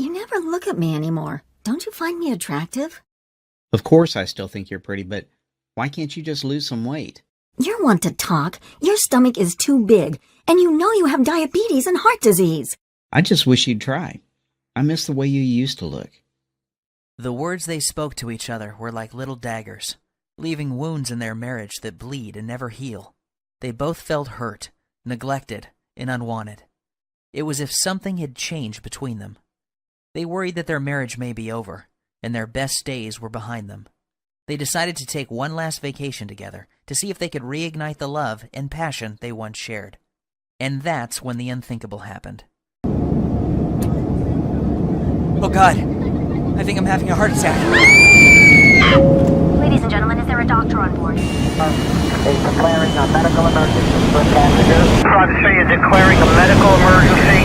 You never look at me anymore. Don't you find me attractive? Of course I still think you're pretty, but why can't you just lose some weight? You're one to talk. Your stomach is too big, and you know you have diabetes and heart disease. I just wish you'd try. I miss the way you used to look. The words they spoke to each other were like little daggers, leaving wounds in their marriage that bleed and never heal. They both felt hurt, neglected, and unwanted. It was as if something had changed between them. They worried that their marriage may be over, and their best days were behind them. They decided to take one last vacation together to see if they could reignite the love and passion they once shared. And that's when the unthinkable happened. Oh God, I think I'm having a heart attack. Ladies and gentlemen, is there a doctor on board? Is declaring a medical emergency for passengers. Private City is declaring a medical emergency.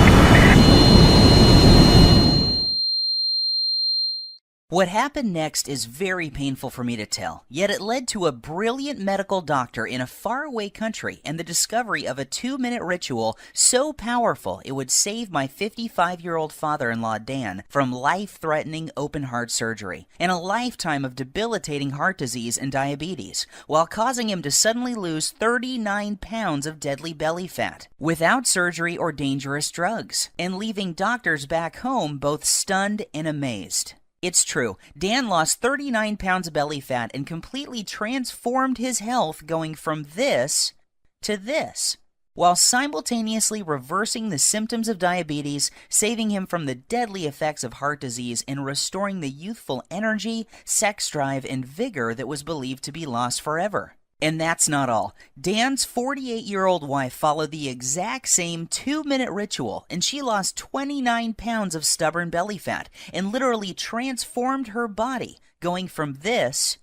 What happened next is very painful for me to tell, yet it led to a brilliant medical doctor in a faraway country and the discovery of a 2-minute ritual so powerful it would save my 55-year-old father-in-law Dan from life-threatening open-heart surgery and a lifetime of debilitating heart disease and diabetes, while causing him to suddenly lose 39 pounds of deadly belly fat without surgery or dangerous drugs, and leaving doctors back home both stunned and amazed. It's true, Dan lost 39 pounds of belly fat and completely transformed his health, going from this to this, while simultaneously reversing the symptoms of diabetes, saving him from the deadly effects of heart disease, and restoring the youthful energy, sex drive, and vigor that was believed to be lost forever. And that's not all. Dan's 48-year-old wife followed the exact same 2-minute ritual, and she lost 29 pounds of stubborn belly fat and literally transformed her body, going from this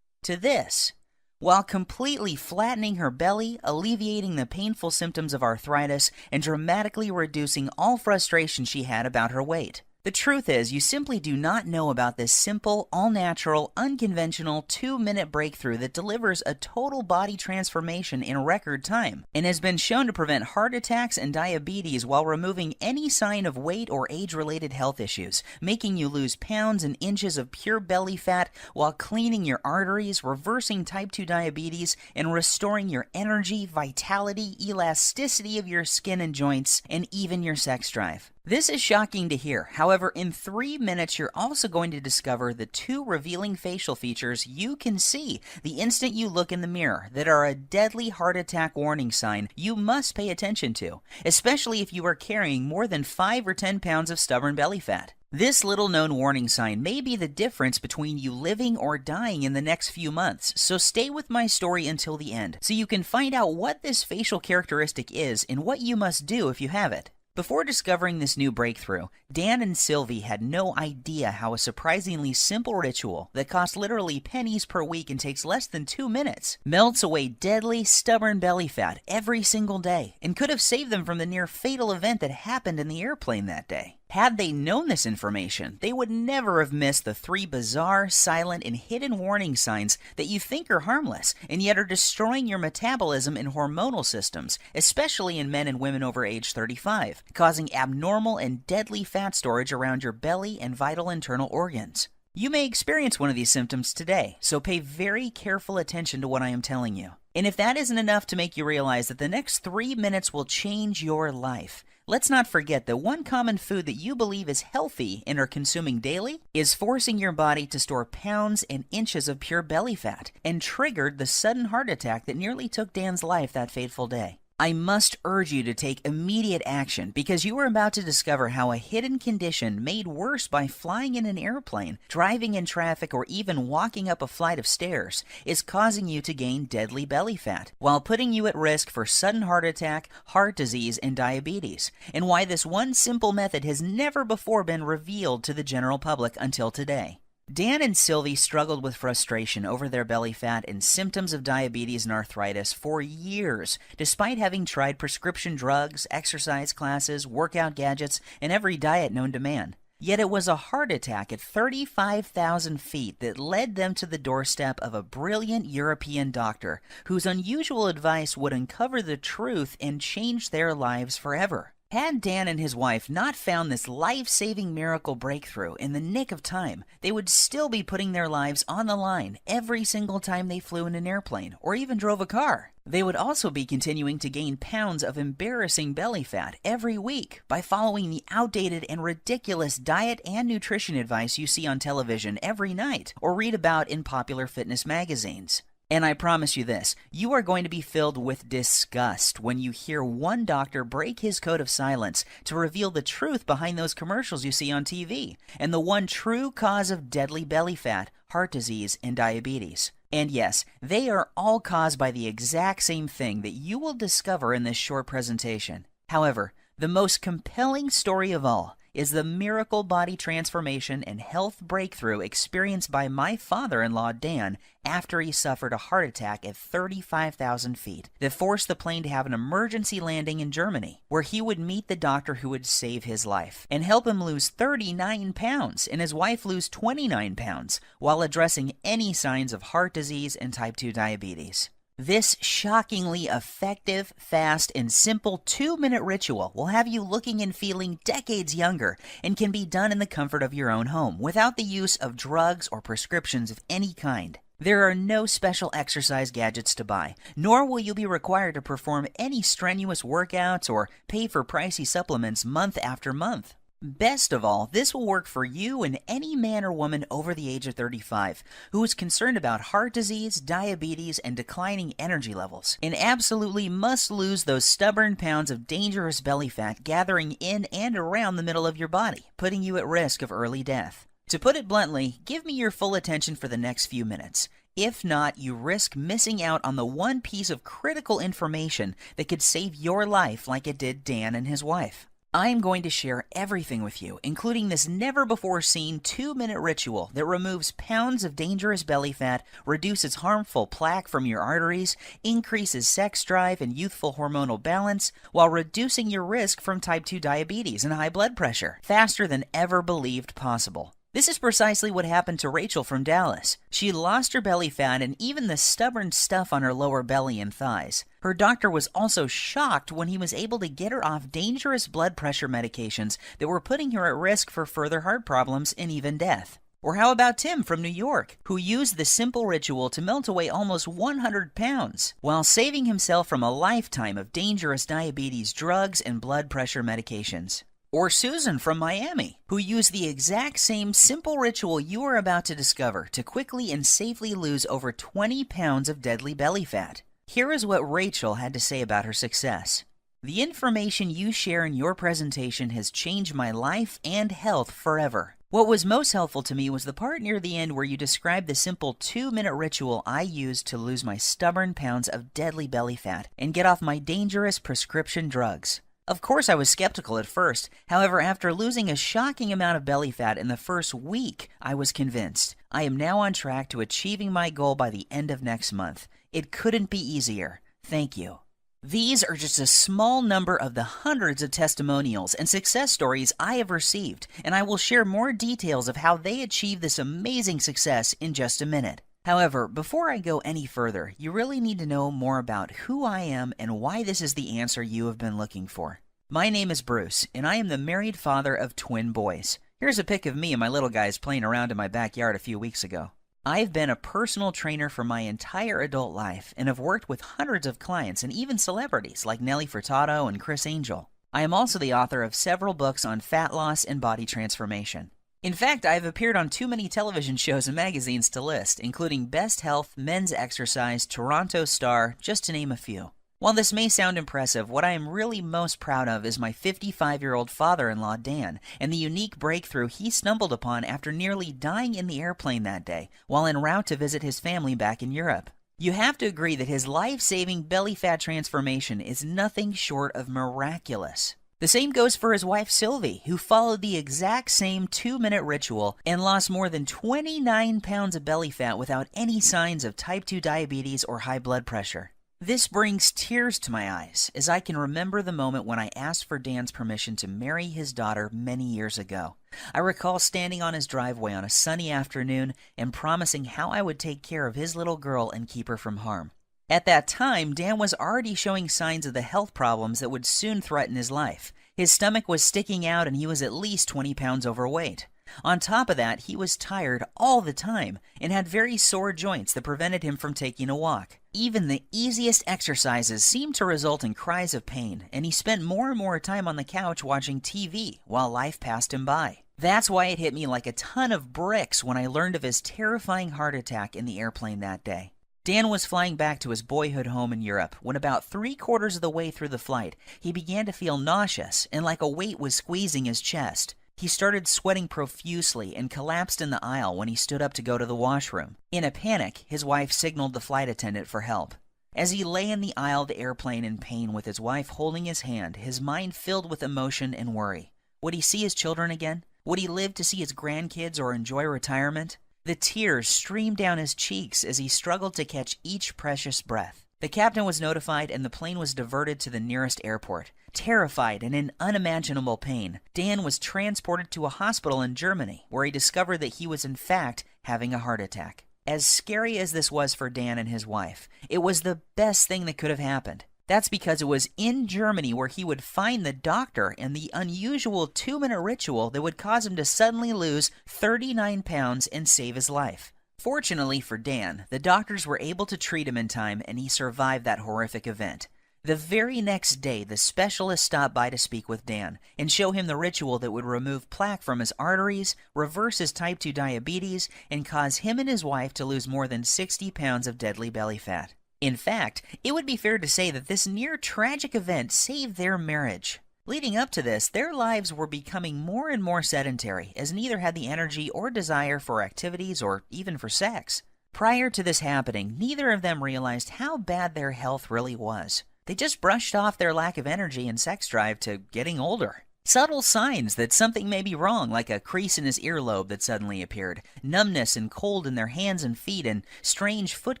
to this, while completely flattening her belly, alleviating the painful symptoms of arthritis, and dramatically reducing all frustration she had about her weight. The truth is, you simply do not know about this simple, all-natural, unconventional 2-minute breakthrough that delivers a total body transformation in record time and has been shown to prevent heart attacks and diabetes while removing any sign of weight or age-related health issues, making you lose pounds and inches of pure belly fat while cleaning your arteries, reversing type 2 diabetes, and restoring your energy, vitality, elasticity of your skin and joints, and even your sex drive. This is shocking to hear. However, in 3 minutes, you're also going to discover the 2 revealing facial features you can see the instant you look in the mirror that are a deadly heart attack warning sign you must pay attention to, especially if you are carrying more than 5 or 10 pounds of stubborn belly fat. This little-known warning sign may be the difference between you living or dying in the next few months, so stay with my story until the end so you can find out what this facial characteristic is and what you must do if you have it. Before discovering this new breakthrough, Dan and Sylvie had no idea how a surprisingly simple ritual that costs literally pennies per week and takes less than 2 minutes melts away deadly, stubborn belly fat every single day and could have saved them from the near fatal event that happened in the airplane that day. Had they known this information, they would never have missed the 3 bizarre, silent, and hidden warning signs that you think are harmless and yet are destroying your metabolism and hormonal systems, especially in men and women over age 35, causing abnormal and deadly fat storage around your belly and vital internal organs. You may experience one of these symptoms today, so pay very careful attention to what I am telling you. And if that isn't enough to make you realize that the next 3 minutes will change your life, let's not forget that one common food that you believe is healthy and are consuming daily is forcing your body to store pounds and inches of pure belly fat and triggered the sudden heart attack that nearly took Dan's life that fateful day. I must urge you to take immediate action because you are about to discover how a hidden condition made worse by flying in an airplane, driving in traffic, or even walking up a flight of stairs is causing you to gain deadly belly fat while putting you at risk for sudden heart attack, heart disease, and diabetes, and why this one simple method has never before been revealed to the general public until today. Dan and Sylvie struggled with frustration over their belly fat and symptoms of diabetes and arthritis for years, despite having tried prescription drugs, exercise classes, workout gadgets, and every diet known to man. Yet it was a heart attack at 35,000 feet that led them to the doorstep of a brilliant European doctor whose unusual advice would uncover the truth and change their lives forever. Had Dan and his wife not found this life-saving miracle breakthrough in the nick of time, they would still be putting their lives on the line every single time they flew in an airplane or even drove a car. They would also be continuing to gain pounds of embarrassing belly fat every week by following the outdated and ridiculous diet and nutrition advice you see on television every night or read about in popular fitness magazines. And I promise you this, you are going to be filled with disgust when you hear one doctor break his code of silence to reveal the truth behind those commercials you see on TV and the one true cause of deadly belly fat, heart disease, and diabetes. And yes, they are all caused by the exact same thing that you will discover in this short presentation. However, the most compelling story of all is the miracle body transformation and health breakthrough experienced by my father-in-law, Dan, after he suffered a heart attack at 35,000 feet that forced the plane to have an emergency landing in Germany, where he would meet the doctor who would save his life and help him lose 39 pounds and his wife lose 29 pounds while addressing any signs of heart disease and type 2 diabetes. This shockingly effective, fast, and simple 2-minute ritual will have you looking and feeling decades younger and can be done in the comfort of your own home without the use of drugs or prescriptions of any kind. There are no special exercise gadgets to buy, nor will you be required to perform any strenuous workouts or pay for pricey supplements month after month. Best of all, this will work for you and any man or woman over the age of 35 who is concerned about heart disease, diabetes, and declining energy levels, and absolutely must lose those stubborn pounds of dangerous belly fat gathering in and around the middle of your body, putting you at risk of early death. To put it bluntly, give me your full attention for the next few minutes. If not, you risk missing out on the one piece of critical information that could save your life like it did Dan and his wife. I am going to share everything with you, including this never-before-seen 2-minute ritual that removes pounds of dangerous belly fat, reduces harmful plaque from your arteries, increases sex drive and youthful hormonal balance, while reducing your risk from type 2 diabetes and high blood pressure faster than ever believed possible. This is precisely what happened to Rachel from Dallas. She lost her belly fat and even the stubborn stuff on her lower belly and thighs. Her doctor was also shocked when he was able to get her off dangerous blood pressure medications that were putting her at risk for further heart problems and even death. Or how about Tim from New York, who used the simple ritual to melt away almost 100 pounds while saving himself from a lifetime of dangerous diabetes drugs and blood pressure medications? Or Susan from Miami, who used the exact same simple ritual you are about to discover to quickly and safely lose over 20 pounds of deadly belly fat. Here is what Rachel had to say about her success. The information you share in your presentation has changed my life and health forever. What was most helpful to me was the part near the end where you described the simple 2-minute ritual I used to lose my stubborn pounds of deadly belly fat and get off my dangerous prescription drugs. Of course, I was skeptical at first. However, after losing a shocking amount of belly fat in the first week, I was convinced. I am now on track to achieving my goal by the end of next month. It couldn't be easier. Thank you. These are just a small number of the hundreds of testimonials and success stories I have received, and I will share more details of how they achieved this amazing success in just a minute. However, before I go any further, you really need to know more about who I am and why this is the answer you have been looking for. My name is Bruce, and I am the married father of twin boys. Here's a pic of me and my little guys playing around in my backyard a few weeks ago. I've been a personal trainer for my entire adult life and have worked with hundreds of clients and even celebrities like Nelly Furtado and Chris Angel. I am also the author of several books on fat loss and body transformation. In fact, I have appeared on too many television shows and magazines to list, including Best Health, Men's Exercise, Toronto Star, just to name a few. While this may sound impressive, what I am really most proud of is my 55-year-old father-in-law, Dan, and the unique breakthrough he stumbled upon after nearly dying in the airplane that day while en route to visit his family back in Europe. You have to agree that his life-saving belly fat transformation is nothing short of miraculous. The same goes for his wife Sylvie, who followed the exact same 2-minute ritual and lost more than 29 pounds of belly fat without any signs of type 2 diabetes or high blood pressure. This brings tears to my eyes as I can remember the moment when I asked for Dan's permission to marry his daughter many years ago. I recall standing on his driveway on a sunny afternoon and promising how I would take care of his little girl and keep her from harm. At that time, Dan was already showing signs of the health problems that would soon threaten his life. His stomach was sticking out and he was at least 20 pounds overweight. On top of that, he was tired all the time and had very sore joints that prevented him from taking a walk. Even the easiest exercises seemed to result in cries of pain, and he spent more and more time on the couch watching TV while life passed him by. That's why it hit me like a ton of bricks when I learned of his terrifying heart attack in the airplane that day. Dan was flying back to his boyhood home in Europe when about 3/4 of the way through the flight, he began to feel nauseous and like a weight was squeezing his chest. He started sweating profusely and collapsed in the aisle when he stood up to go to the washroom. In a panic, his wife signaled the flight attendant for help. As he lay in the aisle of the airplane in pain with his wife holding his hand, his mind filled with emotion and worry. Would he see his children again? Would he live to see his grandkids or enjoy retirement? The tears streamed down his cheeks as he struggled to catch each precious breath. The captain was notified and the plane was diverted to the nearest airport. Terrified and in unimaginable pain, Dan was transported to a hospital in Germany where he discovered that he was in fact having a heart attack. As scary as this was for Dan and his wife, it was the best thing that could have happened. That's because it was in Germany where he would find the doctor and the unusual 2-minute ritual that would cause him to suddenly lose 39 pounds and save his life. Fortunately for Dan, the doctors were able to treat him in time and he survived that horrific event. The very next day, the specialist stopped by to speak with Dan and show him the ritual that would remove plaque from his arteries, reverse his type 2 diabetes, and cause him and his wife to lose more than 60 pounds of deadly belly fat. In fact, it would be fair to say that this near-tragic event saved their marriage. Leading up to this, their lives were becoming more and more sedentary, as neither had the energy or desire for activities or even for sex. Prior to this happening, neither of them realized how bad their health really was. They just brushed off their lack of energy and sex drive to getting older. Subtle signs that something may be wrong, like a crease in his earlobe that suddenly appeared, numbness and cold in their hands and feet, and strange foot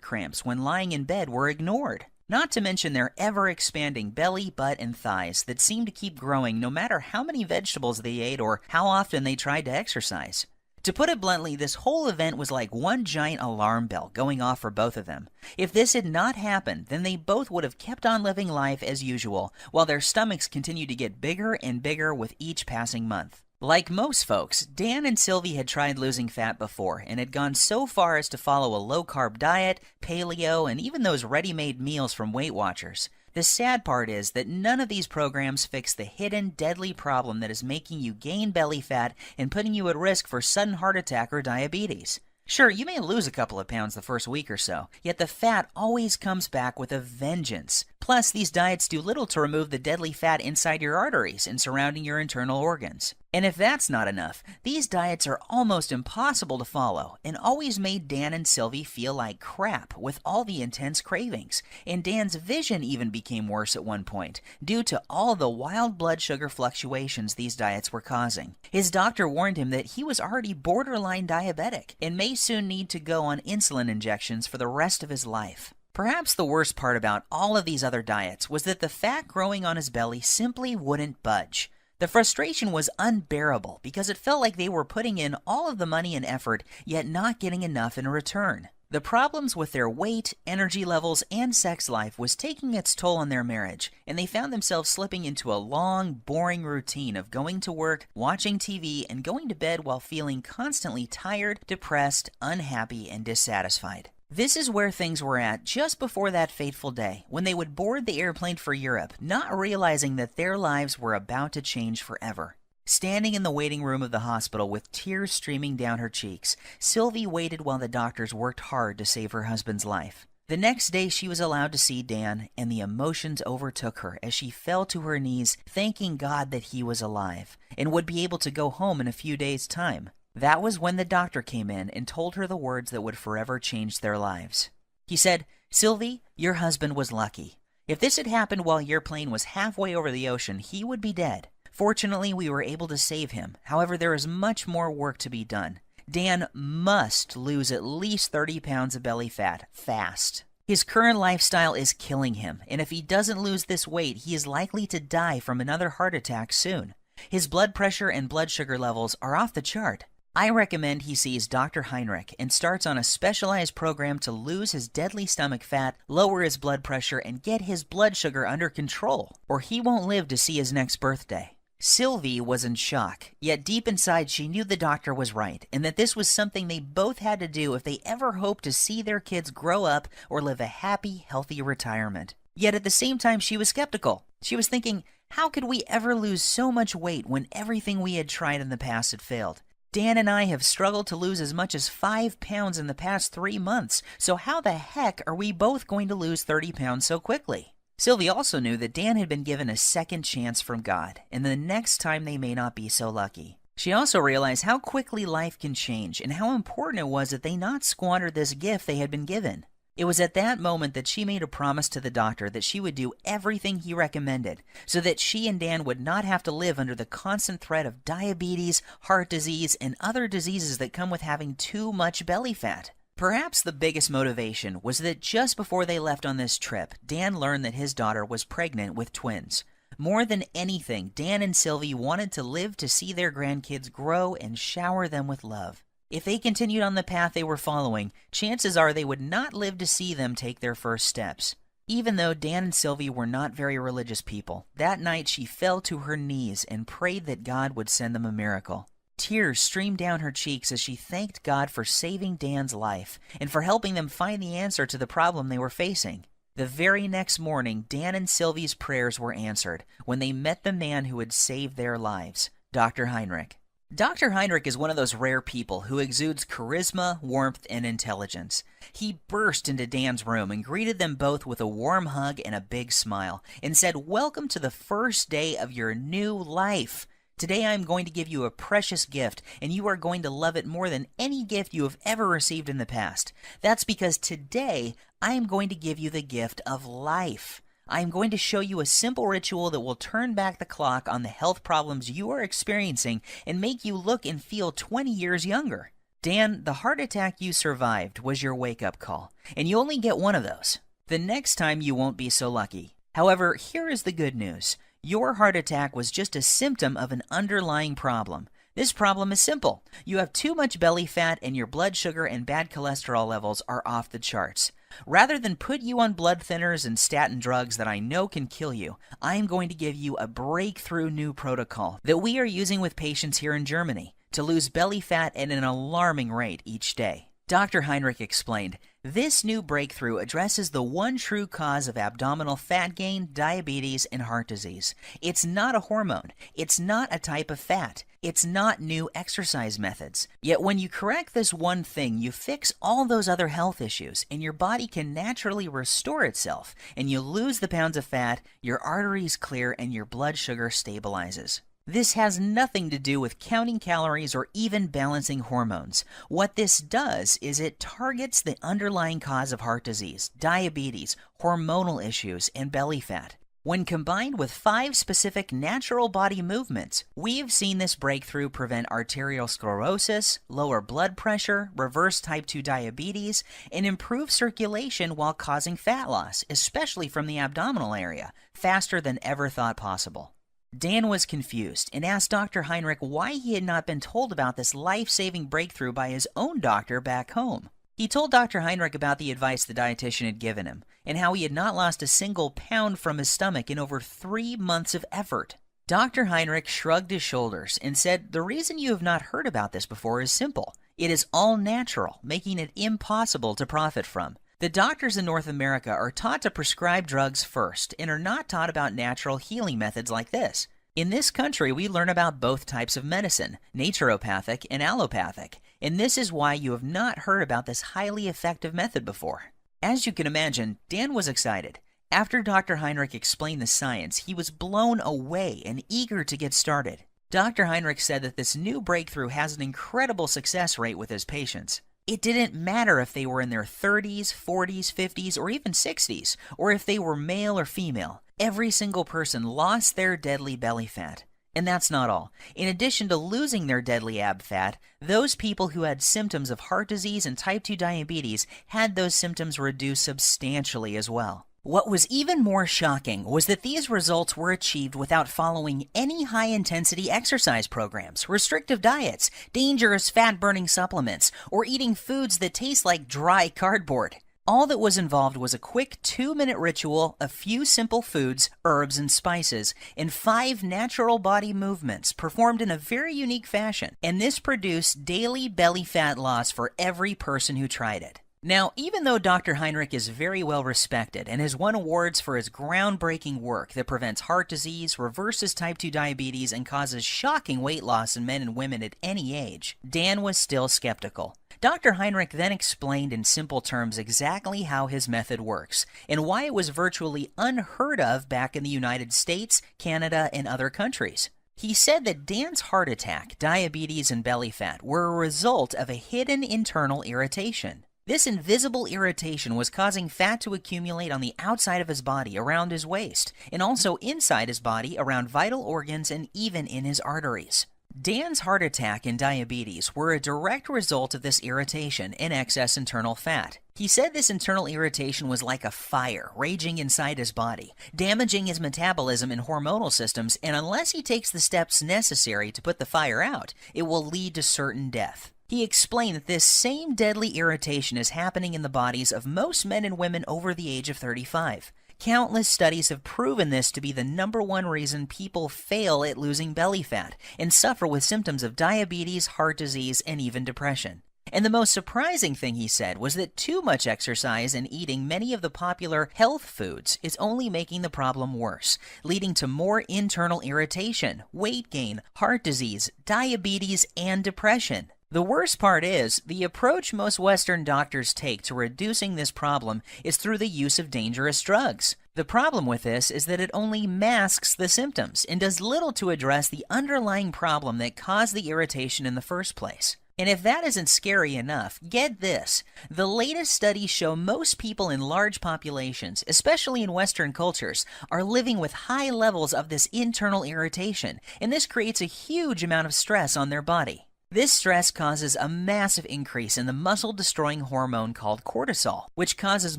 cramps when lying in bed were ignored. Not to mention their ever-expanding belly, butt, and thighs that seemed to keep growing no matter how many vegetables they ate or how often they tried to exercise. To put it bluntly, this whole event was like one giant alarm bell going off for both of them. If this had not happened, then they both would have kept on living life as usual, while their stomachs continued to get bigger and bigger with each passing month. Like most folks, Dan and Sylvie had tried losing fat before and had gone so far as to follow a low-carb diet, paleo, and even those ready-made meals from Weight Watchers. The sad part is that none of these programs fix the hidden, deadly problem that is making you gain belly fat and putting you at risk for sudden heart attack or diabetes. Sure, you may lose a couple of pounds the first week or so, yet the fat always comes back with a vengeance. Plus, these diets do little to remove the deadly fat inside your arteries and surrounding your internal organs. And if that's not enough, these diets are almost impossible to follow and always made Dan and Sylvie feel like crap with all the intense cravings. And Dan's vision even became worse at one point due to all the wild blood sugar fluctuations these diets were causing. His doctor warned him that he was already borderline diabetic and may soon need to go on insulin injections for the rest of his life. Perhaps the worst part about all of these other diets was that the fat growing on his belly simply wouldn't budge. The frustration was unbearable because it felt like they were putting in all of the money and effort, yet not getting enough in return. The problems with their weight, energy levels, and sex life was taking its toll on their marriage, and they found themselves slipping into a long, boring routine of going to work, watching TV, and going to bed while feeling constantly tired, depressed, unhappy, and dissatisfied. This is where things were at just before that fateful day, when they would board the airplane for Europe, not realizing that their lives were about to change forever. Standing in the waiting room of the hospital with tears streaming down her cheeks, Sylvie waited while the doctors worked hard to save her husband's life. The next day she was allowed to see Dan, and the emotions overtook her as she fell to her knees, thanking God that he was alive, and would be able to go home in a few days' time. That was when the doctor came in and told her the words that would forever change their lives. He said, "Sylvie, your husband was lucky. If this had happened while your plane was halfway over the ocean, he would be dead. Fortunately, we were able to save him. However, there is much more work to be done. Dan must lose at least 30 pounds of belly fat, fast. His current lifestyle is killing him, and if he doesn't lose this weight, he is likely to die from another heart attack soon. His blood pressure and blood sugar levels are off the chart. I recommend he sees Dr. Heinrick and starts on a specialized program to lose his deadly stomach fat, lower his blood pressure, and get his blood sugar under control, or he won't live to see his next birthday." Sylvie was in shock, yet deep inside she knew the doctor was right, and that this was something they both had to do if they ever hoped to see their kids grow up or live a happy, healthy retirement. Yet at the same time she was skeptical. She was thinking, how could we ever lose so much weight when everything we had tried in the past had failed? Dan and I have struggled to lose as much as 5 pounds in the past 3 months, so how the heck are we both going to lose 30 pounds so quickly? Sylvie also knew that Dan had been given a second chance from God, and the next time they may not be so lucky. She also realized how quickly life can change and how important it was that they not squander this gift they had been given. It was at that moment that she made a promise to the doctor that she would do everything he recommended so that she and Dan would not have to live under the constant threat of diabetes, heart disease, and other diseases that come with having too much belly fat. Perhaps the biggest motivation was that just before they left on this trip, Dan learned that his daughter was pregnant with twins. More than anything, Dan and Sylvie wanted to live to see their grandkids grow and shower them with love. If they continued on the path they were following, chances are they would not live to see them take their first steps. Even though Dan and Sylvie were not very religious people, that night she fell to her knees and prayed that God would send them a miracle. Tears streamed down her cheeks as she thanked God for saving Dan's life and for helping them find the answer to the problem they were facing. The very next morning, Dan and Sylvie's prayers were answered when they met the man who had saved their lives, Dr. Heinrick. Dr. Heinrick is one of those rare people who exudes charisma, warmth, and intelligence. He burst into Dan's room and greeted them both with a warm hug and a big smile and said, "Welcome to the first day of your new life. Today I am going to give you a precious gift, and you are going to love it more than any gift you have ever received in the past. That's because today I am going to give you the gift of life. I am going to show you a simple ritual that will turn back the clock on the health problems you are experiencing and make you look and feel 20 years younger. Dan, the heart attack you survived was your wake-up call, and you only get one of those. The next time you won't be so lucky. However, here is the good news. Your heart attack was just a symptom of an underlying problem. This problem is simple. You have too much belly fat and your blood sugar and bad cholesterol levels are off the charts. Rather than put you on blood thinners and statin drugs that I know can kill you, I am going to give you a breakthrough new protocol that we are using with patients here in Germany to lose belly fat at an alarming rate each day. Dr. Heinrich explained, this new breakthrough addresses the one true cause of abdominal fat gain, diabetes, and heart disease. It's not a hormone. It's not a type of fat. It's not new exercise methods. Yet when you correct this one thing, you fix all those other health issues, and your body can naturally restore itself, and you lose the pounds of fat, your arteries clear, and your blood sugar stabilizes. This has nothing to do with counting calories or even balancing hormones. What this does is it targets the underlying cause of heart disease, diabetes, hormonal issues, and belly fat. When combined with 5 specific natural body movements, we've seen this breakthrough prevent arterial sclerosis, lower blood pressure, reverse type 2 diabetes, and improve circulation while causing fat loss, especially from the abdominal area, faster than ever thought possible. Dan was confused and asked Dr. Heinrich why he had not been told about this life-saving breakthrough by his own doctor back home. He told Dr. Heinrich about the advice the dietitian had given him and how he had not lost a single pound from his stomach in over 3 months of effort. Dr. Heinrich shrugged his shoulders and said, "The reason you have not heard about this before is simple. It is all natural, making it impossible to profit from. The doctors in North America are taught to prescribe drugs first and are not taught about natural healing methods like this. In this country, we learn about both types of medicine, naturopathic and allopathic, and this is why you have not heard about this highly effective method before." As you can imagine, Dan was excited. After Dr. Heinrich explained the science, he was blown away and eager to get started. Dr. Heinrich said that this new breakthrough has an incredible success rate with his patients. It didn't matter if they were in their 30s, 40s, 50s, or even 60s, or if they were male or female. Every single person lost their deadly belly fat. And that's not all. In addition to losing their deadly ab fat, those people who had symptoms of heart disease and type 2 diabetes had those symptoms reduced substantially as well. What was even more shocking was that these results were achieved without following any high-intensity exercise programs, restrictive diets, dangerous fat-burning supplements, or eating foods that taste like dry cardboard. All that was involved was a quick 2-minute ritual, a few simple foods, herbs, and spices, and 5 natural body movements performed in a very unique fashion. And this produced daily belly fat loss for every person who tried it. Now, even though Dr. Heinrick is very well respected and has won awards for his groundbreaking work that prevents heart disease, reverses type 2 diabetes, and causes shocking weight loss in men and women at any age, Dan was still skeptical. Dr. Heinrick then explained in simple terms exactly how his method works and why it was virtually unheard of back in the United States, Canada, and other countries. He said that Dan's heart attack, diabetes, and belly fat were a result of a hidden internal irritation. This invisible irritation was causing fat to accumulate on the outside of his body around his waist, and also inside his body around vital organs and even in his arteries. Dan's heart attack and diabetes were a direct result of this irritation and excess internal fat. He said this internal irritation was like a fire raging inside his body, damaging his metabolism and hormonal systems, and unless he takes the steps necessary to put the fire out, it will lead to certain death. He explained that this same deadly irritation is happening in the bodies of most men and women over the age of 35. Countless studies have proven this to be the #1 reason people fail at losing belly fat and suffer with symptoms of diabetes, heart disease, and even depression. And the most surprising thing he said was that too much exercise and eating many of the popular health foods is only making the problem worse, leading to more internal irritation, weight gain, heart disease, diabetes, and depression. The worst part is, the approach most Western doctors take to reducing this problem is through the use of dangerous drugs. The problem with this is that it only masks the symptoms and does little to address the underlying problem that caused the irritation in the first place. And if that isn't scary enough, get this. The latest studies show most people in large populations, especially in Western cultures, are living with high levels of this internal irritation, and this creates a huge amount of stress on their body. This stress causes a massive increase in the muscle-destroying hormone called cortisol, which causes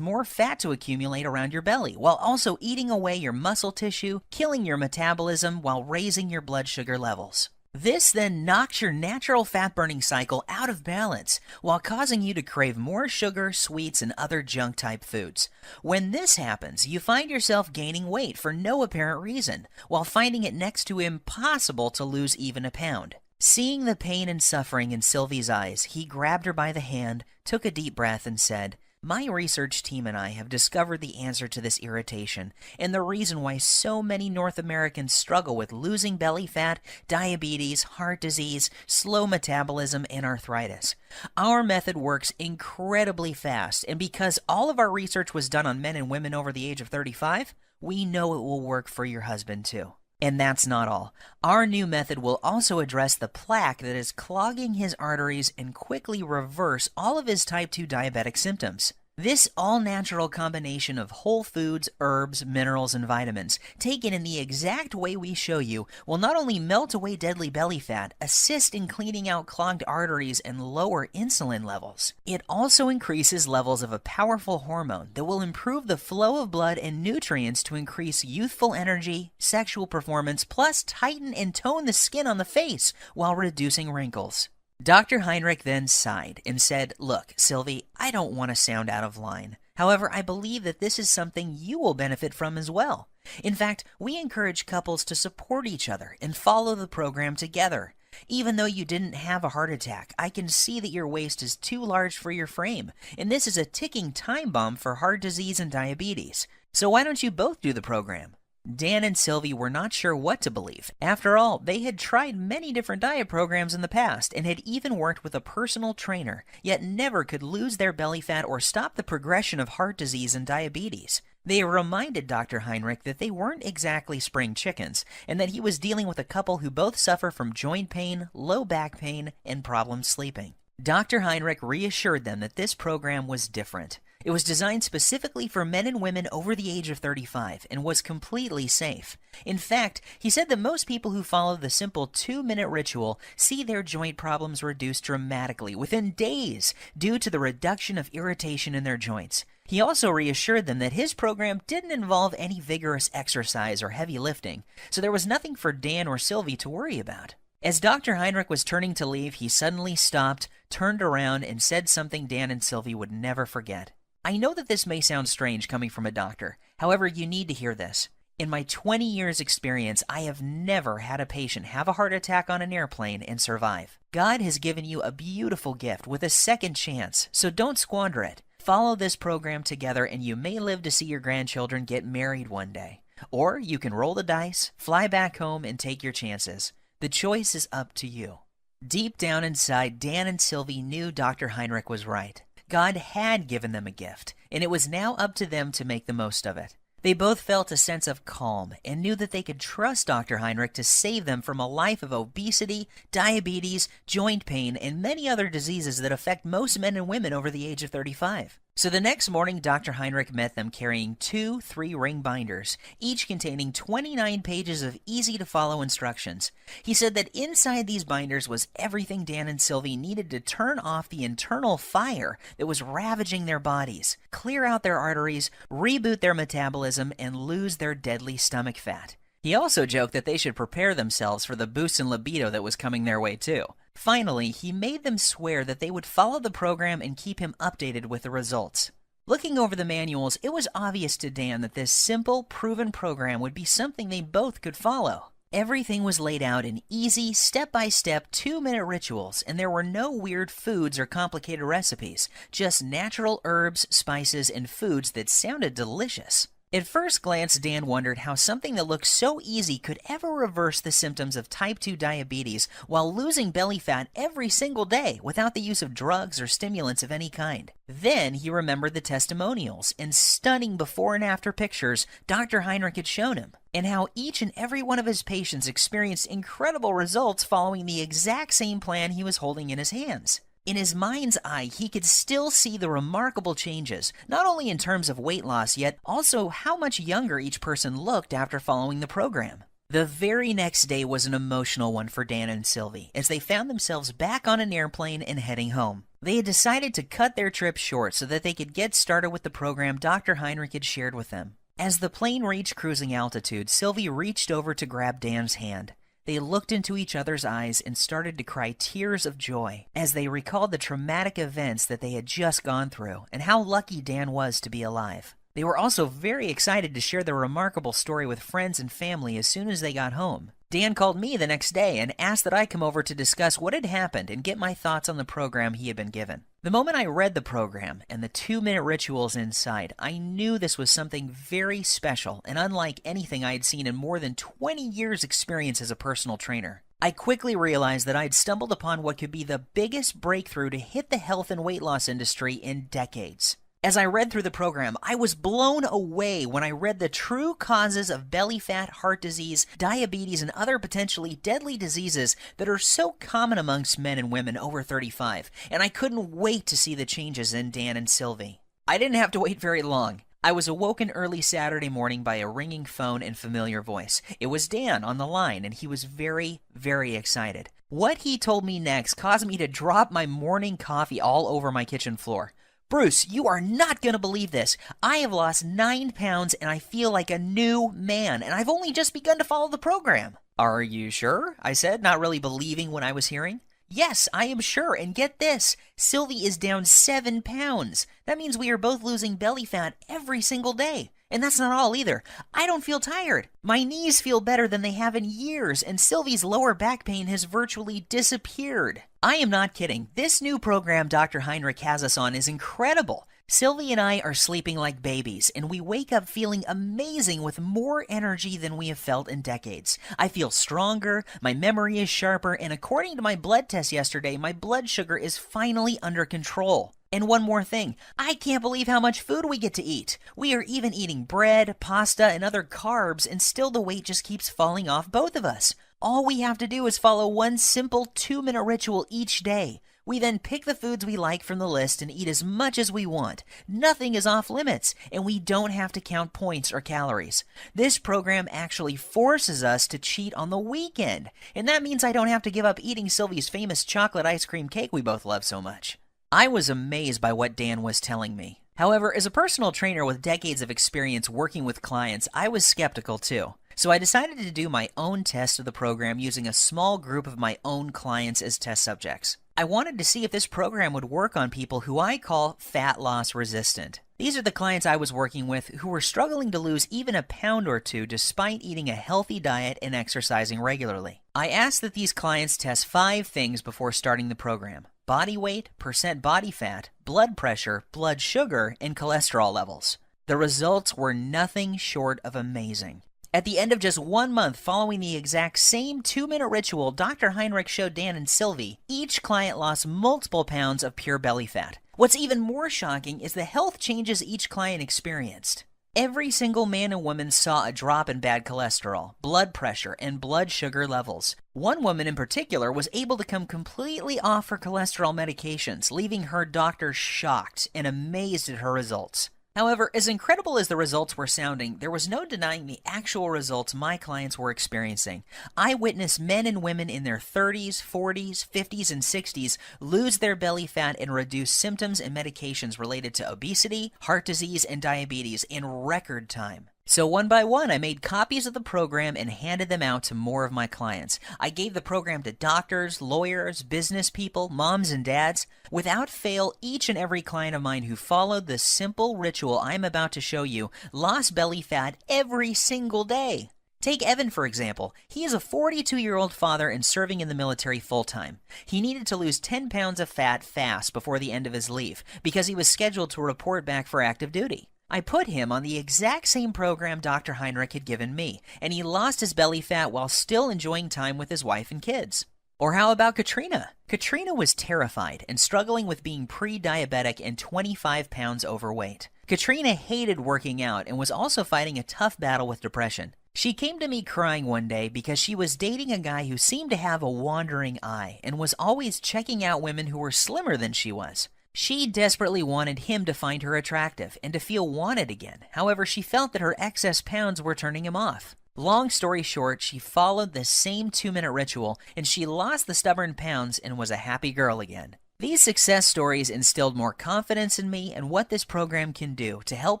more fat to accumulate around your belly, while also eating away your muscle tissue, killing your metabolism while raising your blood sugar levels. This then knocks your natural fat-burning cycle out of balance, while causing you to crave more sugar, sweets, and other junk-type foods. When this happens, you find yourself gaining weight for no apparent reason, while finding it next to impossible to lose even a pound. Seeing the pain and suffering in Sylvie's eyes, he grabbed her by the hand, took a deep breath, and said, "My research team and I have discovered the answer to this irritation and the reason why so many North Americans struggle with losing belly fat, diabetes, heart disease, slow metabolism, and arthritis. Our method works incredibly fast, and because all of our research was done on men and women over the age of 35, we know it will work for your husband too." And that's not all. Our new method will also address the plaque that is clogging his arteries and quickly reverse all of his type 2 diabetic symptoms. This all-natural combination of whole foods, herbs, minerals, and vitamins, taken in the exact way we show you, will not only melt away deadly belly fat, assist in cleaning out clogged arteries, and lower insulin levels. It also increases levels of a powerful hormone that will improve the flow of blood and nutrients to increase youthful energy, sexual performance, plus tighten and tone the skin on the face while reducing wrinkles. Dr. Heinrick then sighed and said, "Look, Sylvie, I don't want to sound out of line. However, I believe that this is something you will benefit from as well. In fact, we encourage couples to support each other and follow the program together. Even though you didn't have a heart attack, I can see that your waist is too large for your frame, and this is a ticking time bomb for heart disease and diabetes. So why don't you both do the program?" Dan and Sylvie were not sure what to believe. After all, they had tried many different diet programs in the past and had even worked with a personal trainer, yet never could lose their belly fat or stop the progression of heart disease and diabetes. They reminded Dr. Heinrick that they weren't exactly spring chickens, and that he was dealing with a couple who both suffer from joint pain, low back pain, and problems sleeping. Dr. Heinrick reassured them that this program was different. It was designed specifically for men and women over the age of 35 and was completely safe. In fact, he said that most people who follow the simple 2-minute ritual see their joint problems reduced dramatically within days due to the reduction of irritation in their joints. He also reassured them that his program didn't involve any vigorous exercise or heavy lifting, so there was nothing for Dan or Sylvie to worry about. As Dr. Heinrick was turning to leave, he suddenly stopped, turned around, and said something Dan and Sylvie would never forget. I know that this may sound strange coming from a doctor. However, you need to hear this. In my 20 years experience, I have never had a patient have a heart attack on an airplane and survive. God has given you a beautiful gift with a second chance, so don't squander it. Follow this program together and you may live to see your grandchildren get married one day. Or you can roll the dice, fly back home, and take your chances. The choice is up to you. Deep down inside, Dan and Sylvie knew Dr. Heinrick was right. God had given them a gift, and it was now up to them to make the most of it. They both felt a sense of calm and knew that they could trust Dr. Heinrick to save them from a life of obesity, diabetes, joint pain, and many other diseases that affect most men and women over the age of 35. So the next morning, Dr. Heinrick met them carrying 2 3-ring binders, each containing 29 pages of easy-to-follow instructions. He said that inside these binders was everything Dan and Sylvie needed to turn off the internal fire that was ravaging their bodies, clear out their arteries, reboot their metabolism, and lose their deadly stomach fat. He also joked that they should prepare themselves for the boost in libido that was coming their way too. Finally, he made them swear that they would follow the program and keep him updated with the results. Looking over the manuals, it was obvious to Dan that this simple, proven program would be something they both could follow. Everything was laid out in easy, step-by-step, 2-minute rituals, and there were no weird foods or complicated recipes, just natural herbs, spices, and foods that sounded delicious. At first glance, Dan wondered how something that looked so easy could ever reverse the symptoms of type 2 diabetes while losing belly fat every single day without the use of drugs or stimulants of any kind. Then he remembered the testimonials and stunning before and after pictures Dr. Heinrick had shown him, and how each and every one of his patients experienced incredible results following the exact same plan he was holding in his hands. In his mind's eye, he could still see the remarkable changes, not only in terms of weight loss, yet also how much younger each person looked after following the program. The very next day was an emotional one for Dan and Sylvie, as they found themselves back on an airplane and heading home. They had decided to cut their trip short so that they could get started with the program Dr. Heinrick had shared with them. As the plane reached cruising altitude, Sylvie reached over to grab Dan's hand. They looked into each other's eyes and started to cry tears of joy as they recalled the traumatic events that they had just gone through and how lucky Dan was to be alive. They were also very excited to share their remarkable story with friends and family as soon as they got home. Dan called me the next day and asked that I come over to discuss what had happened and get my thoughts on the program he had been given. The moment I read the program and the 2-minute rituals inside, I knew this was something very special and unlike anything I had seen in more than 20 years' experience as a personal trainer. I quickly realized that I had stumbled upon what could be the biggest breakthrough to hit the health and weight loss industry in decades. As I read through the program, I was blown away when I read the true causes of belly fat, heart disease, diabetes, and other potentially deadly diseases that are so common amongst men and women over 35, and I couldn't wait to see the changes in Dan and Sylvie. I didn't have to wait very long. I was awoken early Saturday morning by a ringing phone and familiar voice. It was Dan on the line, and he was very, very excited. What he told me next caused me to drop my morning coffee all over my kitchen floor. "Bruce, you are not going to believe this. I have lost 9 pounds and I feel like a new man, and I've only just begun to follow the program." "Are you sure?" I said, not really believing what I was hearing. "Yes, I am sure, and get this. Sylvie is down 7 pounds. That means we are both losing belly fat every single day. And that's not all either. I don't feel tired. My knees feel better than they have in years, and Sylvie's lower back pain has virtually disappeared." I am not kidding. This new program Dr. Heinrick has us on is incredible. Sylvie and I are sleeping like babies, and we wake up feeling amazing with more energy than we have felt in decades. I feel stronger, my memory is sharper, and according to my blood test yesterday, my blood sugar is finally under control. And one more thing, I can't believe how much food we get to eat. We are even eating bread, pasta, and other carbs, and still the weight just keeps falling off both of us. All we have to do is follow one simple 2-minute ritual each day. We then pick the foods we like from the list and eat as much as we want. Nothing is off limits, and we don't have to count points or calories. This program actually forces us to cheat on the weekend, and that means I don't have to give up eating Sylvie's famous chocolate ice cream cake we both love so much. I was amazed by what Dan was telling me. However, as a personal trainer with decades of experience working with clients, I was skeptical too. So I decided to do my own test of the program using a small group of my own clients as test subjects. I wanted to see if this program would work on people who I call fat loss resistant. These are the clients I was working with who were struggling to lose even a pound or two despite eating a healthy diet and exercising regularly. I asked that these clients test 5 things before starting the program: body weight, percent body fat, blood pressure, blood sugar, and cholesterol levels. The results were nothing short of amazing. At the end of just 1 month following the exact same 2-minute ritual Dr. Heinrick showed Dan and Sylvie, each client lost multiple pounds of pure belly fat. What's even more shocking is the health changes each client experienced. Every single man and woman saw a drop in bad cholesterol, blood pressure, and blood sugar levels. One woman in particular was able to come completely off her cholesterol medications, leaving her doctor shocked and amazed at her results. However, as incredible as the results were sounding, there was no denying the actual results my clients were experiencing. I witnessed men and women in their 30s, 40s, 50s, and 60s lose their belly fat and reduce symptoms and medications related to obesity, heart disease, and diabetes in record time. So one by one, I made copies of the program and handed them out to more of my clients. I gave the program to doctors, lawyers, business people, moms and dads. Without fail, each and every client of mine who followed the simple ritual I'm about to show you lost belly fat every single day. Take Evan, for example. He is a 42-year-old father and serving in the military full-time. He needed to lose 10 pounds of fat fast before the end of his leave because he was scheduled to report back for active duty. I put him on the exact same program Dr. Heinrick had given me, and he lost his belly fat while still enjoying time with his wife and kids. Or how about Katrina? Katrina was terrified and struggling with being pre-diabetic and 25 pounds overweight. Katrina hated working out and was also fighting a tough battle with depression. She came to me crying one day because she was dating a guy who seemed to have a wandering eye and was always checking out women who were slimmer than she was. She desperately wanted him to find her attractive and to feel wanted again. However, she felt that her excess pounds were turning him off. Long story short, she followed the same 2-minute ritual and she lost the stubborn pounds and was a happy girl again. These success stories instilled more confidence in me and what this program can do to help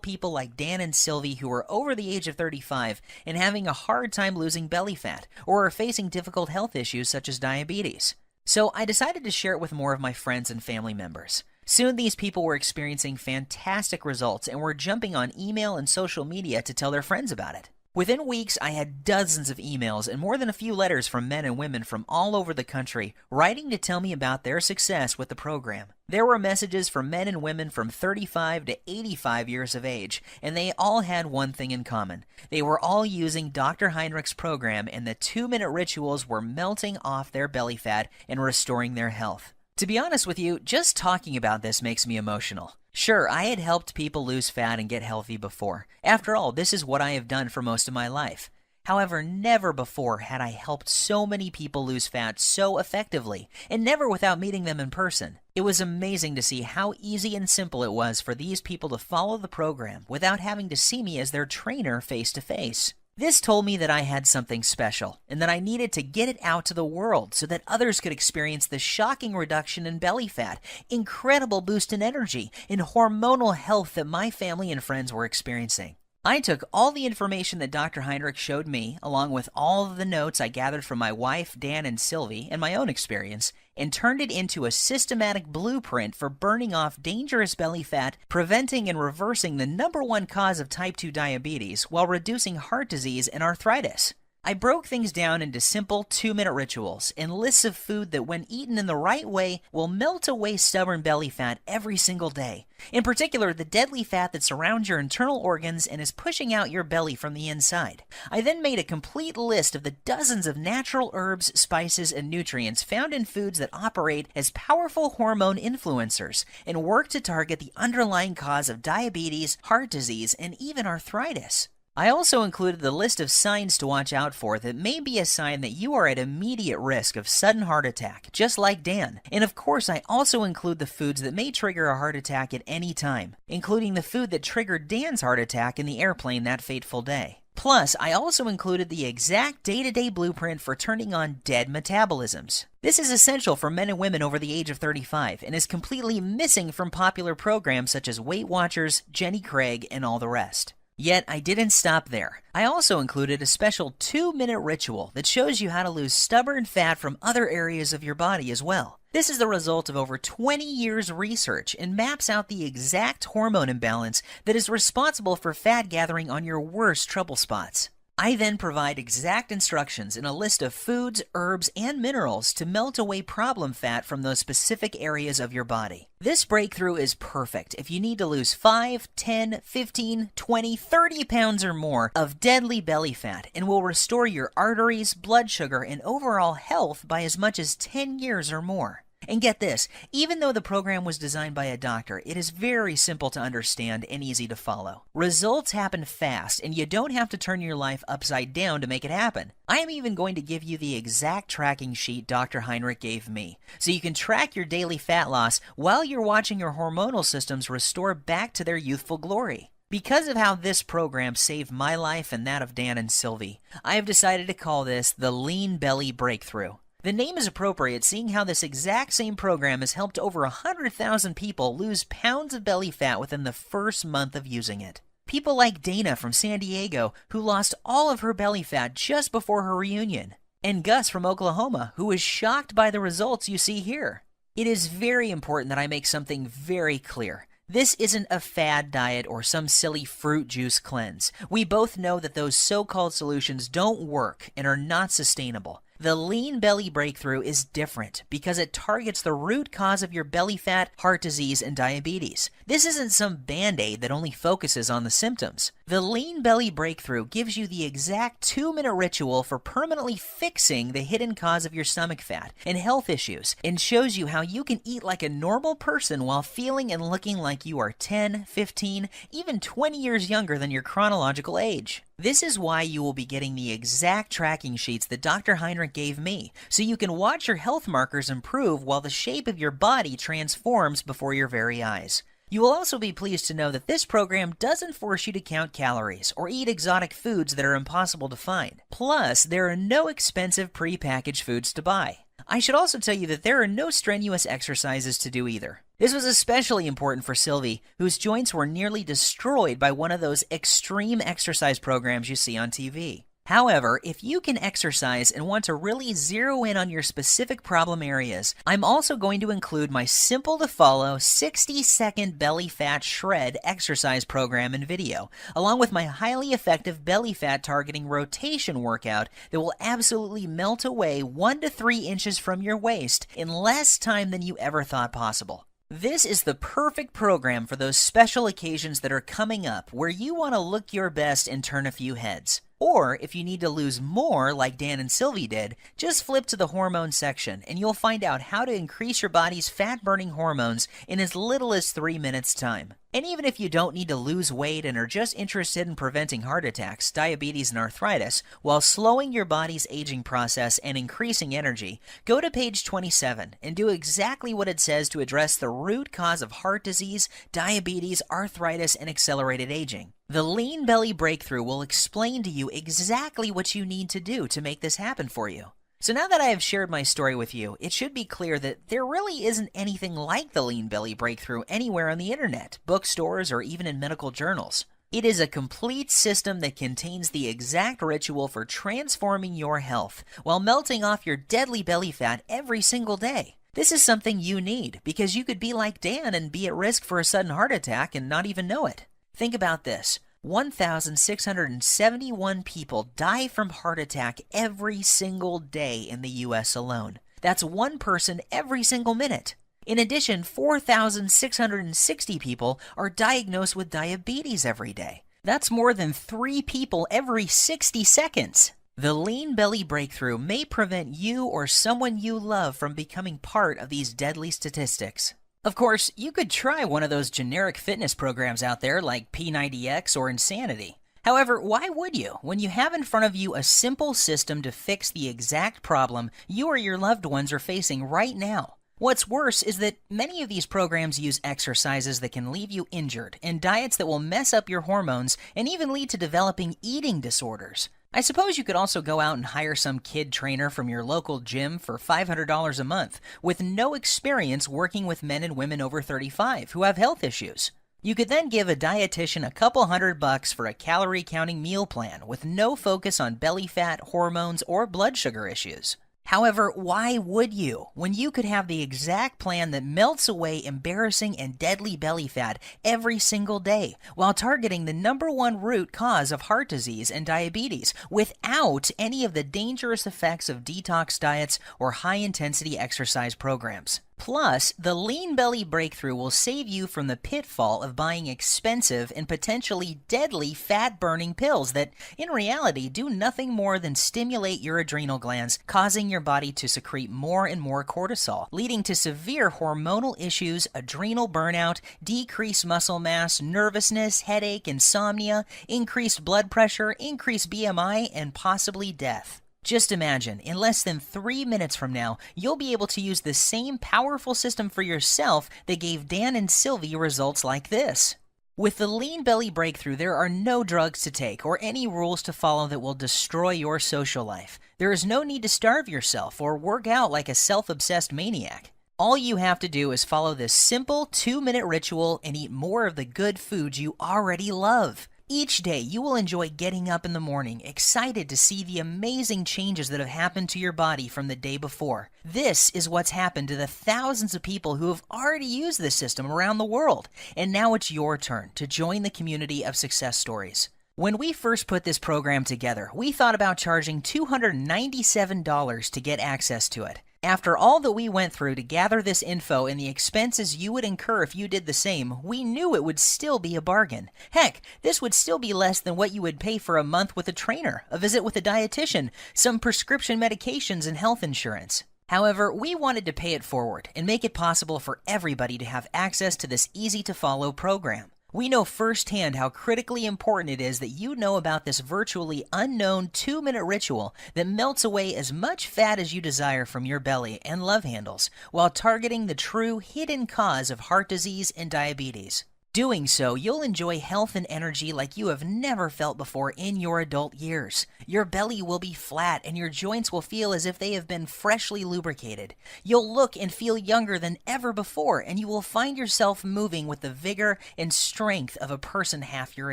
people like Dan and Sylvie who are over the age of 35 and having a hard time losing belly fat or are facing difficult health issues such as diabetes. So I decided to share it with more of my friends and family members. Soon these people were experiencing fantastic results and were jumping on email and social media to tell their friends about it. Within weeks, I had dozens of emails and more than a few letters from men and women from all over the country writing to tell me about their success with the program. There were messages from men and women from 35 to 85 years of age, and they all had one thing in common. They were all using Dr. Heinrich's program, and the 2-minute rituals were melting off their belly fat and restoring their health. To be honest with you, just talking about this makes me emotional. Sure, I had helped people lose fat and get healthy before. After all, this is what I have done for most of my life. However, never before had I helped so many people lose fat so effectively, and never without meeting them in person. It was amazing to see how easy and simple it was for these people to follow the program without having to see me as their trainer face to face. This told me that I had something special, and that I needed to get it out to the world so that others could experience the shocking reduction in belly fat, incredible boost in energy, and hormonal health that my family and friends were experiencing. I took all the information that Dr. Heinrick showed me, along with all of the notes I gathered from my wife, Dan, and Sylvie, and my own experience, and turned it into a systematic blueprint for burning off dangerous belly fat, preventing and reversing the #1 cause of type 2 diabetes while reducing heart disease and arthritis. I broke things down into simple 2-minute rituals and lists of food that when eaten in the right way will melt away stubborn belly fat every single day. In particular, the deadly fat that surrounds your internal organs and is pushing out your belly from the inside. I then made a complete list of the dozens of natural herbs, spices, and nutrients found in foods that operate as powerful hormone influencers and work to target the underlying cause of diabetes, heart disease, and even arthritis. I also included the list of signs to watch out for that may be a sign that you are at immediate risk of sudden heart attack, just like Dan. And of course, I also include the foods that may trigger a heart attack at any time, including the food that triggered Dan's heart attack in the airplane that fateful day. Plus, I also included the exact day-to-day blueprint for turning on dead metabolisms. This is essential for men and women over the age of 35 and is completely missing from popular programs such as Weight Watchers, Jenny Craig, and all the rest. Yet I didn't stop there. I also included a special 2-minute ritual that shows you how to lose stubborn fat from other areas of your body as well. This is the result of over 20 years research and maps out the exact hormone imbalance that is responsible for fat gathering on your worst trouble spots. I then provide exact instructions and a list of foods, herbs, and minerals to melt away problem fat from those specific areas of your body. This breakthrough is perfect if you need to lose 5, 10, 15, 20, 30 pounds or more of deadly belly fat and will restore your arteries, blood sugar, and overall health by as much as 10 years or more. And get this, even though the program was designed by a doctor, it is very simple to understand and easy to follow. Results happen fast, and you don't have to turn your life upside down to make it happen. I am even going to give you the exact tracking sheet Dr. Heinrick gave me, so you can track your daily fat loss while you're watching your hormonal systems restore back to their youthful glory. Because of how this program saved my life and that of Dan and Sylvie, I have decided to call this the Lean Belly Breakthrough. The name is appropriate seeing how this exact same program has helped over 100,000 people lose pounds of belly fat within the first month of using it. People like Dana from San Diego, who lost all of her belly fat just before her reunion, and Gus from Oklahoma, who was shocked by the results you see here. It is very important that I make something very clear. This isn't a fad diet or some silly fruit juice cleanse. We both know that those so-called solutions don't work and are not sustainable. The Lean Belly Breakthrough is different because it targets the root cause of your belly fat, heart disease, and diabetes. This isn't some band-aid that only focuses on the symptoms. The Lean Belly Breakthrough gives you the exact 2-minute ritual for permanently fixing the hidden cause of your stomach fat and health issues, and shows you how you can eat like a normal person while feeling and looking like you are 10, 15, even 20 years younger than your chronological age. This is why you will be getting the exact tracking sheets that Dr. Heinrich gave me, so you can watch your health markers improve while the shape of your body transforms before your very eyes. You will also be pleased to know that this program doesn't force you to count calories or eat exotic foods that are impossible to find. Plus, there are no expensive pre-packaged foods to buy. I should also tell you that there are no strenuous exercises to do either. This was especially important for Sylvie, whose joints were nearly destroyed by one of those extreme exercise programs you see on TV. However, if you can exercise and want to really zero in on your specific problem areas, I'm also going to include my simple-to-follow 60-second belly fat shred exercise program and video, along with my highly effective belly fat targeting rotation workout that will absolutely melt away 1 to 3 inches from your waist in less time than you ever thought possible. This is the perfect program for those special occasions that are coming up where you want to look your best and turn a few heads. Or if you need to lose more like Dan and Sylvie did, just flip to the hormone section and you'll find out how to increase your body's fat-burning hormones in as little as 3 minutes time. And even if you don't need to lose weight and are just interested in preventing heart attacks, diabetes, and arthritis while slowing your body's aging process and increasing energy, go to page 27 and do exactly what it says to address the root cause of heart disease, diabetes, arthritis, and accelerated aging. The Lean Belly Breakthrough will explain to you exactly what you need to do to make this happen for you. So now that I have shared my story with you, it should be clear that there really isn't anything like the Lean Belly Breakthrough anywhere on the internet, bookstores, or even in medical journals. It is a complete system that contains the exact ritual for transforming your health while melting off your deadly belly fat every single day. This is something you need because you could be like Dan and be at risk for a sudden heart attack and not even know it. Think about this. 1,671 people die from heart attack every single day in the U.S. alone. That's one person every single minute. In addition, 4,660 people are diagnosed with diabetes every day. That's more than 3 people every 60 seconds. The Lean Belly Breakthrough may prevent you or someone you love from becoming part of these deadly statistics. Of course, you could try one of those generic fitness programs out there like P90X or Insanity. However, why would you when you have in front of you a simple system to fix the exact problem you or your loved ones are facing right now? What's worse is that many of these programs use exercises that can leave you injured and diets that will mess up your hormones and even lead to developing eating disorders. I suppose you could also go out and hire some kid trainer from your local gym for $500 a month with no experience working with men and women over 35 who have health issues. You could then give a dietitian a couple $100 for a calorie counting meal plan with no focus on belly fat, hormones, or blood sugar issues. However, why would you, when you could have the exact plan that melts away embarrassing and deadly belly fat every single day while targeting the #1 root cause of heart disease and diabetes without any of the dangerous effects of detox diets or high-intensity exercise programs? Plus, the Lean Belly Breakthrough will save you from the pitfall of buying expensive and potentially deadly fat-burning pills that, in reality, do nothing more than stimulate your adrenal glands, causing your body to secrete more and more cortisol, leading to severe hormonal issues, adrenal burnout, decreased muscle mass, nervousness, headache, insomnia, increased blood pressure, increased BMI, and possibly death. Just imagine, in less than 3 minutes from now, you'll be able to use the same powerful system for yourself that gave Dan and Sylvie results like this. With the Lean Belly Breakthrough, there are no drugs to take or any rules to follow that will destroy your social life. There is no need to starve yourself or work out like a self-obsessed maniac. All you have to do is follow this simple 2-minute ritual and eat more of the good foods you already love. Each day, you will enjoy getting up in the morning, excited to see the amazing changes that have happened to your body from the day before. This is what's happened to the thousands of people who have already used this system around the world. And now it's your turn to join the community of success stories. When we first put this program together, we thought about charging $297 to get access to it. After all that we went through to gather this info and the expenses you would incur if you did the same, we knew it would still be a bargain. Heck, this would still be less than what you would pay for a month with a trainer, a visit with a dietitian, some prescription medications, and health insurance. However, we wanted to pay it forward and make it possible for everybody to have access to this easy-to-follow program. We know firsthand how critically important it is that you know about this virtually unknown 2-minute ritual that melts away as much fat as you desire from your belly and love handles while targeting the true hidden cause of heart disease and diabetes. Doing so, you'll enjoy health and energy like you have never felt before in your adult years. Your belly will be flat and your joints will feel as if they have been freshly lubricated. You'll look and feel younger than ever before, and you will find yourself moving with the vigor and strength of a person half your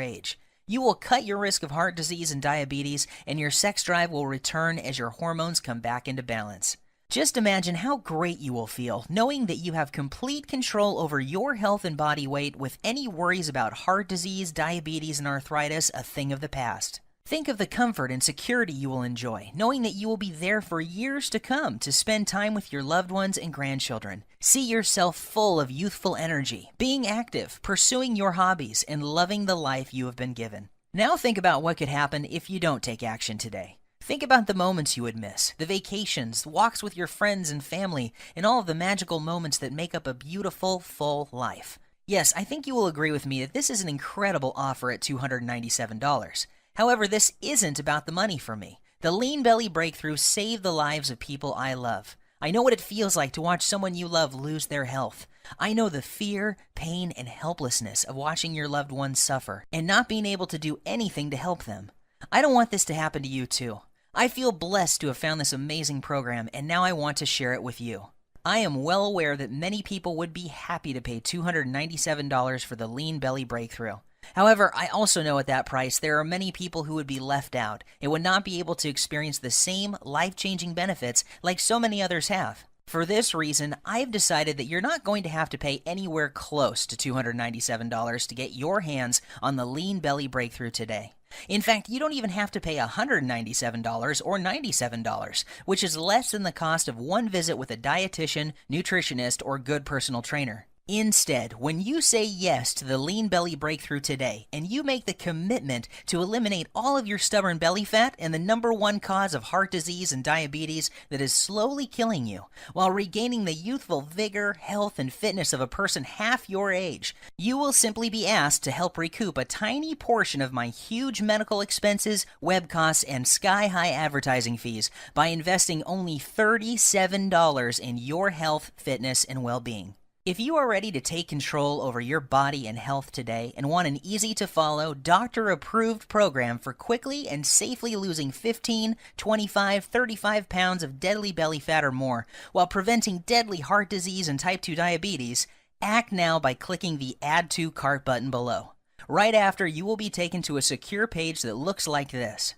age. You will cut your risk of heart disease and diabetes, and your sex drive will return as your hormones come back into balance. Just imagine how great you will feel knowing that you have complete control over your health and body weight with any worries about heart disease, diabetes, and arthritis a thing of the past. Think of the comfort and security you will enjoy, knowing that you will be there for years to come to spend time with your loved ones and grandchildren. See yourself full of youthful energy, being active, pursuing your hobbies, and loving the life you have been given. Now think about what could happen if you don't take action today. Think about the moments you would miss, the vacations, the walks with your friends and family, and all of the magical moments that make up a beautiful, full life. Yes, I think you will agree with me that this is an incredible offer at $297. However, this isn't about the money for me. The Lean Belly Breakthrough saved the lives of people I love. I know what it feels like to watch someone you love lose their health. I know the fear, pain, and helplessness of watching your loved ones suffer and not being able to do anything to help them. I don't want this to happen to you too. I feel blessed to have found this amazing program, and now I want to share it with you. I am well aware that many people would be happy to pay $297 for the Lean Belly Breakthrough. However, I also know at that price there are many people who would be left out and would not be able to experience the same life-changing benefits like so many others have. For this reason, I've decided that you're not going to have to pay anywhere close to $297 to get your hands on the Lean Belly Breakthrough today. In fact, you don't even have to pay $197 or $97, which is less than the cost of one visit with a dietitian, nutritionist, or good personal trainer. Instead, when you say yes to the Lean Belly Breakthrough today and you make the commitment to eliminate all of your stubborn belly fat and the #1 cause of heart disease and diabetes that is slowly killing you, while regaining the youthful vigor, health, and fitness of a person half your age, you will simply be asked to help recoup a tiny portion of my huge medical expenses, web costs, and sky-high advertising fees by investing only $37 in your health, fitness, and well-being. If you are ready to take control over your body and health today and want an easy-to-follow, doctor-approved program for quickly and safely losing 15, 25, 35 pounds of deadly belly fat or more while preventing deadly heart disease and type 2 diabetes, Act now by clicking the Add to Cart button below. Right after, you will be taken to a secure page that looks like this.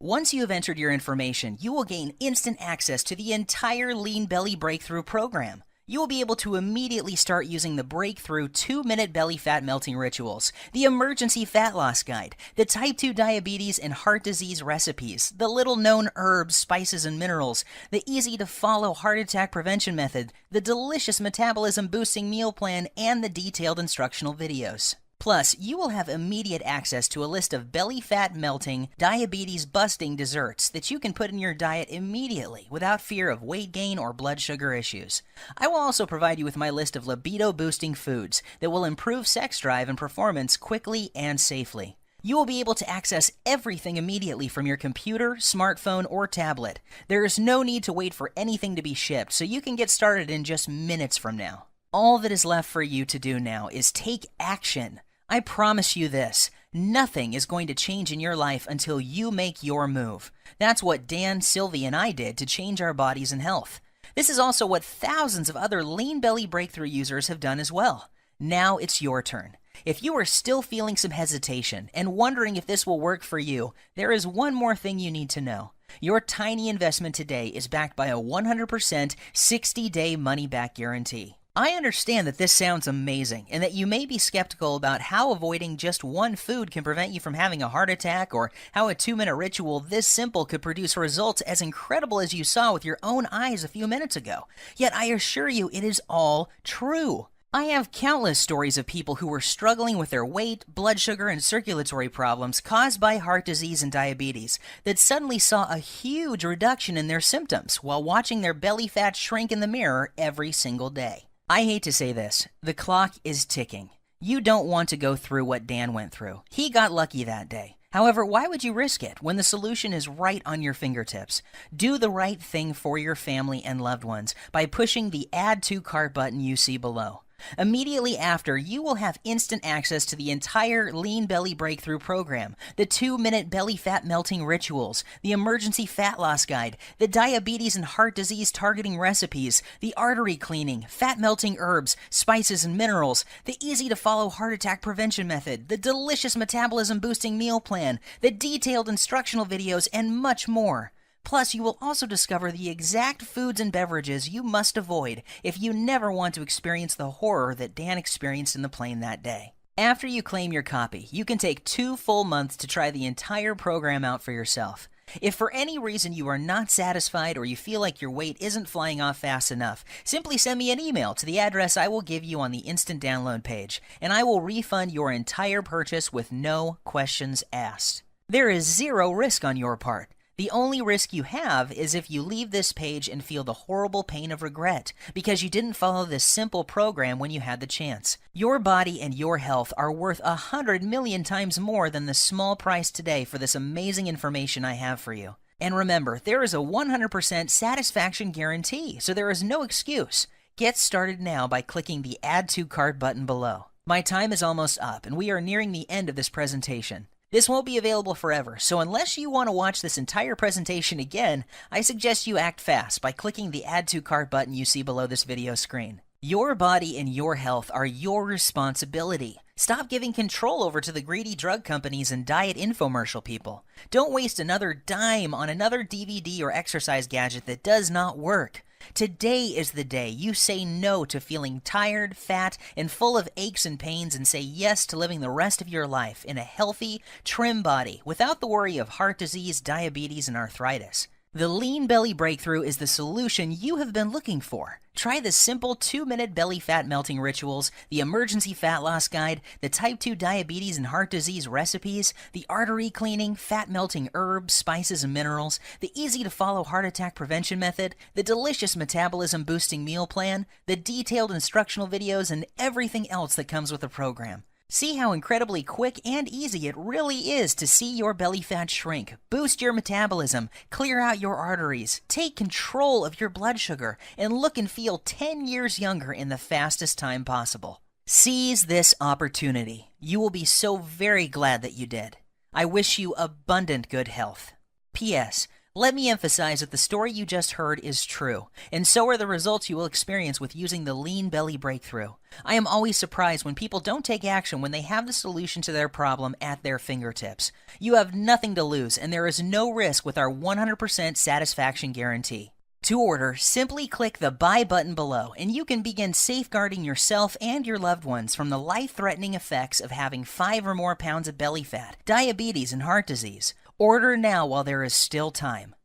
Once you have entered your information, you will gain instant access to the entire Lean Belly Breakthrough program. You will be able to immediately start using the Breakthrough 2-minute belly fat melting rituals, the emergency fat loss guide, the type 2 diabetes and heart disease recipes, the little-known herbs, spices, and minerals, the easy-to-follow heart attack prevention method, the delicious metabolism-boosting meal plan, and the detailed instructional videos. Plus, you will have immediate access to a list of belly fat melting, diabetes busting desserts that you can put in your diet immediately without fear of weight gain or blood sugar issues. I will also provide you with my list of libido boosting foods that will improve sex drive and performance quickly and safely. You will be able to access everything immediately from your computer, smartphone, or tablet. There is no need to wait for anything to be shipped, so you can get started in just minutes from now. All that is left for you to do now is take action. I promise you this, nothing is going to change in your life until you make your move. That's what Dan, Sylvie, and I did to change our bodies and health. This is also what thousands of other Lean Belly Breakthrough users have done as well. Now it's your turn. If you are still feeling some hesitation and wondering if this will work for you, there is one more thing you need to know. Your tiny investment today is backed by a 100% 60-day money-back guarantee. I understand that this sounds amazing and that you may be skeptical about how avoiding just one food can prevent you from having a heart attack, or how a 2-minute ritual this simple could produce results as incredible as you saw with your own eyes a few minutes ago. Yet I assure you it is all true. I have countless stories of people who were struggling with their weight, blood sugar, and circulatory problems caused by heart disease and diabetes that suddenly saw a huge reduction in their symptoms while watching their belly fat shrink in the mirror every single day. I hate to say this, the clock is ticking. You don't want to go through what Dan went through. He got lucky that day. However, why would you risk it when the solution is right on your fingertips? Do the right thing for your family and loved ones by pushing the Add to Cart button you see below. Immediately after, you will have instant access to the entire Lean Belly Breakthrough program, the 2-minute belly fat melting rituals, the emergency fat loss guide, the diabetes and heart disease targeting recipes, the artery cleaning, fat melting herbs, spices and minerals, the easy-to-follow heart attack prevention method, the delicious metabolism boosting meal plan, the detailed instructional videos, and much more. Plus, you will also discover the exact foods and beverages you must avoid if you never want to experience the horror that Dan experienced in the plane that day. After you claim your copy, you can take 2 full months to try the entire program out for yourself. If for any reason you are not satisfied or you feel like your weight isn't flying off fast enough, simply send me an email to the address I will give you on the instant download page, and I will refund your entire purchase with no questions asked. There is zero risk on your part. The only risk you have is if you leave this page and feel the horrible pain of regret because you didn't follow this simple program when you had the chance. Your body and your health are worth 100 million times more than the small price today for this amazing information I have for you. And remember, there is a 100% satisfaction guarantee, so there is no excuse. Get started now by clicking the Add to Cart button below. My time is almost up, and we are nearing the end of this presentation. This won't be available forever, so unless you want to watch this entire presentation again, I suggest you act fast by clicking the Add to Cart button you see below this video screen. Your body and your health are your responsibility. Stop giving control over to the greedy drug companies and diet infomercial people. Don't waste another dime on another DVD or exercise gadget that does not work. Today is the day you say no to feeling tired, fat, and full of aches and pains and say yes to living the rest of your life in a healthy, trim body without the worry of heart disease, diabetes, and arthritis. The Lean Belly Breakthrough is the solution you have been looking for. Try the simple 2-minute belly fat melting rituals, the emergency fat loss guide, the type 2 diabetes and heart disease recipes, the artery cleaning, fat melting herbs, spices and minerals, the easy to follow heart attack prevention method, the delicious metabolism boosting meal plan, the detailed instructional videos, and everything else that comes with the program. See how incredibly quick and easy it really is to see your belly fat shrink, boost your metabolism, clear out your arteries, take control of your blood sugar, and look and feel 10 years younger in the fastest time possible. Seize this opportunity. You will be so very glad that you did. I wish you abundant good health. P.S. Let me emphasize that the story you just heard is true, and so are the results you will experience with using the Lean Belly Breakthrough. I am always surprised when people don't take action when they have the solution to their problem at their fingertips. You have nothing to lose, and there is no risk with our 100% satisfaction guarantee. To order, simply click the Buy button below, and you can begin safeguarding yourself and your loved ones from the life-threatening effects of having 5 or more pounds of belly fat, diabetes, and heart disease. Order now while there is still time.